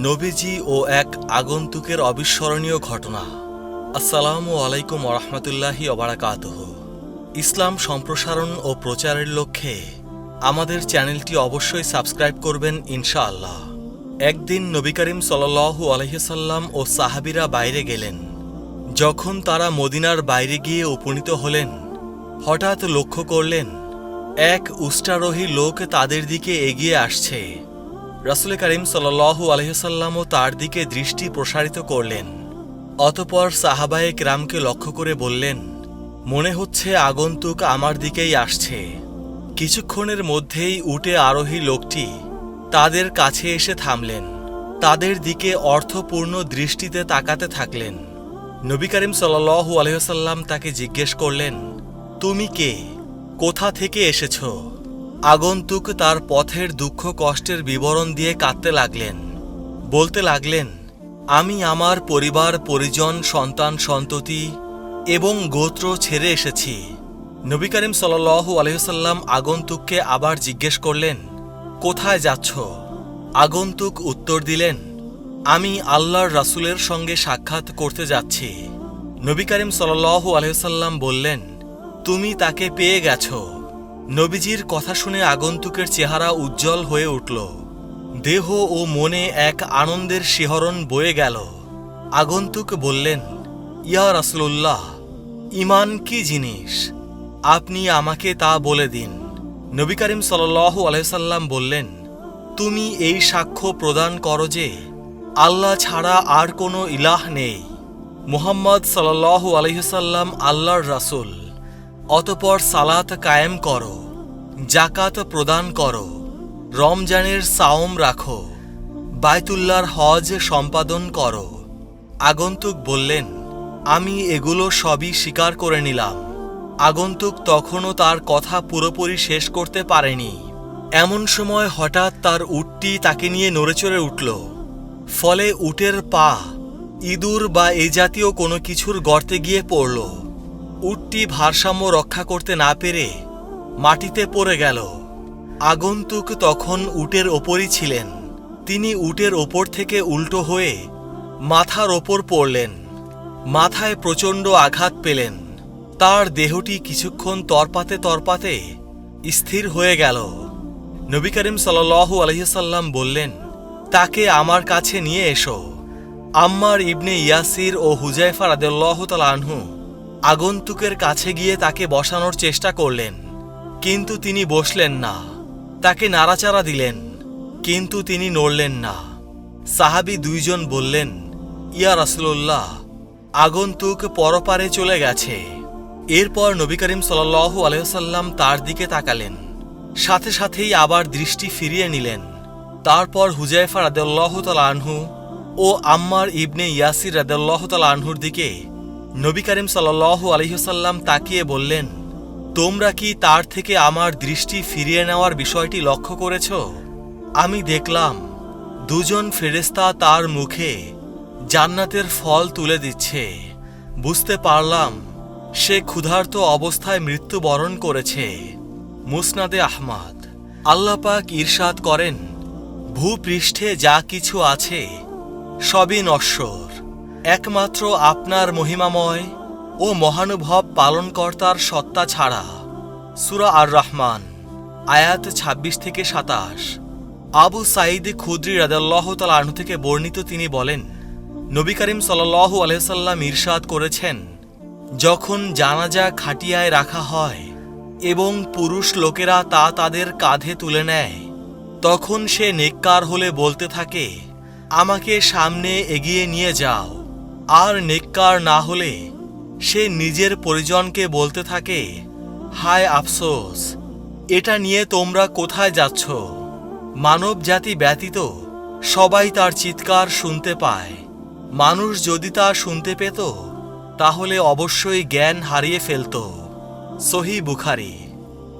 নবীজি ও এক আগন্তুকের অবিস্মরণীয় ঘটনা। আসসালামু আলাইকুম ওরহমতুল্লাহি ওবারাকাতুহু। ইসলাম সম্প্রসারণ ও প্রচারের লক্ষ্যে আমাদের চ্যানেলটি অবশ্যই সাবস্ক্রাইব করবেন ইনশাআল্লাহ। একদিন নবী করিম সাল্লাল্লাহু আলাইহি সাল্লাম ও সাহাবীরা বাইরে গেলেন। যখন তারা মদিনার বাইরে গিয়ে উপনীত হলেন, হঠাৎ লক্ষ্য করলেন এক উষ্ট্রারোহী লোক তাদের দিকে এগিয়ে আসছে। রাসূল করিম সাল্লাল্লাহু আলাইহি সাল্লামও তার দিকে দৃষ্টি প্রসারিত করলেন। অতঃপর সাহাবায়ে কেরামকে লক্ষ্য করে বললেন, মনে হচ্ছে আগন্তুক আমার দিকেই আসছে। কিছুক্ষণের মধ্যেই উটে আরোহী লোকটি তাদের কাছে এসে থামলেন। তাদের দিকে অর্থপূর্ণ দৃষ্টিতে তাকাতে থাকলেন। নবী করিম সাল্লাল্লাহু আলাইহি সাল্লাম তাকে জিজ্ঞেস করলেন, তুমি কে? কোথা থেকে এসেছ? আগন্তুক তার পথের দুঃখ কষ্টের বিবরণ দিয়ে কাঁদতে লাগলেন। বলতে লাগলেন, আমি আমার পরিবার পরিজন সন্তান সন্ততি এবং গোত্র ছেড়ে এসেছি। নবী করিম সাল্লাল্লাহু আলাইহি সাল্লাম আগন্তুককে আবার জিজ্ঞেস করলেন, কোথায় যাচ্ছ? আগন্তুক উত্তর দিলেন, আমি আল্লাহর রাসূলের সঙ্গে সাক্ষাৎ করতে যাচ্ছি। নবী করিম সাল্লাল্লাহু আলাইহি সাল্লাম বললেন, তুমি তাকে পেয়ে গেছ। নবীজির কথা শুনে আগন্তুকের চেহারা উজ্জ্বল হয়ে উঠল। দেহ ও মনে এক আনন্দের শিহরণ বয়ে গেল। আগন্তুক বললেন, ইয়া রাসূলুল্লাহ, ঈমান কি জিনিস? আপনি আমাকে তা বলে দিন। নবী করিম সাল্লাল্লাহু আলাইহি সাল্লাম বললেন, তুমি এই সাক্ষ্য প্রদান করো যে আল্লাহ ছাড়া আর কোনো ইলাহ নেই, মুহাম্মদ সাল্লাল্লাহু আলাইহি সাল্লাম আল্লাহর রাসূল। অতঃপর সালাত কায়েম করো, জাকাত প্রদান করো, রমজানের সাওম রাখো, বায়তুল্লাহর হজ সম্পাদন করো। আগন্তুক বললেন, আমি এগুলো সবই স্বীকার করে নিলাম। আগন্তুক তখনও তার কথা পুরোপুরি শেষ করতে পারেনি। এমন সময় হঠাৎ তার উটটি তাকে নিয়ে নড়েচড়ে উঠল। ফলে উটের পা ইঁদুর বা এই জাতীয় কোনো কিছুর গর্তে গিয়ে পড়ল। উটটি ভারসাম্য রক্ষা করতে না পেরে মাটিতে পড়ে গেল। আগন্তুক তখন উটের ওপরই ছিলেন। তিনি উটের ওপর থেকে উল্টো হয়ে মাথার ওপর পড়লেন। মাথায় প্রচণ্ড আঘাত পেলেন। তার দেহটি কিছুক্ষণ তরপাতে তরপাতে স্থির হয়ে গেল। নবী করিম সাল্লাল্লাহু আলাইহি সাল্লাম বললেন, তাকে আমার কাছে নিয়ে এসো। আম্মার ইবনে ইয়াসির ও হুযায়ফা রাদিয়াল্লাহু তাআলা আনহু আগন্তুকের কাছে গিয়ে তাকে বসানোর চেষ্টা করলেন, কিন্তু তিনি বসলেন না। তাকে নাড়াচাড়া দিলেন, কিন্তু তিনি নড়লেন না। সাহাবী দুইজন বললেন, ইয়া রাসূলুল্লাহ, আগন্তুক পরপারে চলে গেছে। এরপর নবী করিম সাল্লাল্লাহু আলাইহি সাল্লাম তার দিকে তাকালেন, সাথে সাথেই আবার দৃষ্টি ফিরিয়ে নিলেন। তারপর হুযায়ফা রাদিয়াল্লাহু তাআলা আনহু ও আম্মার ইবনে ইয়াসির রাদিয়াল্লাহু তাআলা আনহুর দিকে নবী করিম সাল্লাল্লাহু আলাইহি সাল্লাম তাকিয়ে বললেন, তোমরা কি তার থেকে আমার দৃষ্টি ফিরিয়ে নেওয়ার বিষয়টি লক্ষ্য করেছ? আমি দেখলাম দুজন ফেরেশতা তার মুখে জান্নাতের ফল তুলে দিচ্ছে। বুঝতে পারলাম সে ক্ষুধার্ত অবস্থায় মৃত্যুবরণ করেছে। মুসনাদে আহমদ। আল্লাহ পাক ইরশাদ করেন, ভূপৃষ্ঠে যা কিছু আছে সবই নশ্বর, একমাত্র আপনার মহিমাময় ও মহানুভব পালনকর্তার সত্তা ছাড়া। সূরা আর রহমান, আয়াত 26-27। আবু সাঈদ খুদরি রাদিয়াল্লাহু তাআলা আনহু থেকে বর্ণিত, তিনি বলেন, নবী করিম সাল্লাল্লাহু আলাইহি সাল্লাম ইরশাদ করেছেন, যখন জানাজা খাটিয়ায় রাখা হয় এবং পুরুষ লোকেরা তা তাদের কাঁধে তুলে নেয়, তখন সে নেককার হলে বলতে থাকে, আমাকে সামনে এগিয়ে নিয়ে যাও। আর নেককার না হলে সে নিজের পরিজনকে বলতে থাকে, হায় আফসোস, এটা নিয়ে তোমরা কোথায় যাচ্ছ? মানব জাতি ব্যতীত সবাই তার চিৎকার শুনতে পায়। মানুষ যদি তা শুনতে পেত তাহলে অবশ্যই জ্ঞান হারিয়ে ফেলত। সহিহ বুখারী।